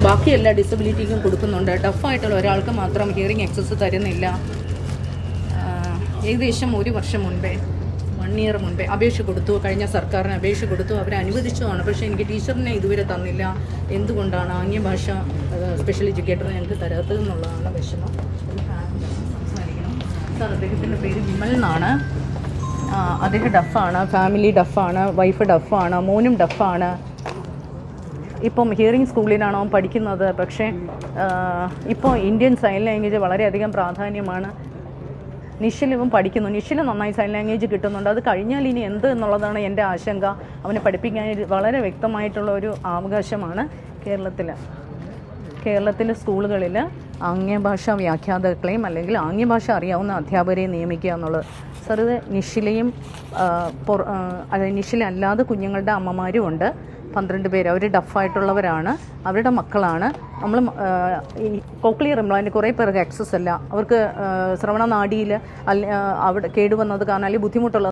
ബാക്കി എല്ലാ ഡിസബിലിറ്റിക്കും കൊടുക്കുന്നുണ്ട്. ടഫായിട്ടുള്ള ഒരാൾക്ക് മാത്രം ഹിയറിംഗ് ആക്സസ് തരുന്നില്ല. ഏകദേശം 1 വർഷം മുൻപേ 1 ഇയർ മുൻപേ അപേക്ഷ കൊടുത്തു. കഴിഞ്ഞ സർക്കാരിന് അപേക്ഷ കൊടുത്തു. അവരെ അനുവദിച്ചതാണ്. പക്ഷേ എനിക്ക് ടീച്ചറിനെ ഇതുവരെ തന്നില്ല. എന്തുകൊണ്ടാണ് ആംഗ്യഭാഷ സ്പെഷ്യൽ എഡ്യൂക്കേറ്റർ ഞങ്ങൾക്ക് തരാത്തതെന്നുള്ളതാണ് വിഷമം. സാർ, അദ്ദേഹത്തിൻ്റെ പേര് വിമൽ എന്നാണ്. അദ്ദേഹം ഡഫാണ്, ഫാമിലി ഡഫാണ്, വൈഫ് ഡഫാണ്, മോനും ഡഫാണ്. ഇപ്പം ഹിയറിംഗ് സ്കൂളിലാണോ പഠിക്കുന്നത്. പക്ഷേ ഇപ്പോൾ ഇന്ത്യൻ സൈൻ ലാംഗ്വേജ് വളരെയധികം പ്രാധാന്യമാണ്. നിഷിലും പഠിക്കുന്നു. നിഷിൽ നന്നായി സൈൻ ലാംഗ്വേജ് കിട്ടുന്നുണ്ട്. അത് കഴിഞ്ഞാൽ ഇനി എന്ത് എന്നുള്ളതാണ് എൻ്റെ ആശങ്ക. അവനെ പഠിപ്പിക്കാൻ വളരെ വ്യക്തമായിട്ടുള്ള ഒരു അവകാശമാണ് കേരളത്തിലെ സ്കൂളുകളിൽ ആംഗ്യഭാഷാ വ്യാഖ്യാതാക്കളെയും അല്ലെങ്കിൽ ആംഗ്യഭാഷ അറിയാവുന്ന അധ്യാപകരെയും നിയമിക്കുക എന്നുള്ളത്. സാർ, ഇത് നിഷിലയും നിഷിലല്ലാതെ കുഞ്ഞുങ്ങളുടെ അമ്മമാരും ഉണ്ട്. 12 പേര്. അവർ ഡഫായിട്ടുള്ളവരാണ്. അവരുടെ മക്കളാണ്. നമ്മൾ ഈ കോക്ലിയർ ഇംപ്ലാന്റ് കുറേ പേർക്ക് ആക്സസ് അല്ല. അവർക്ക് ശ്രവണനാഡിയിൽ അവിടെ കേടുവന്നത് കാരണം അല്ലെങ്കിൽ ബുദ്ധിമുട്ടുള്ള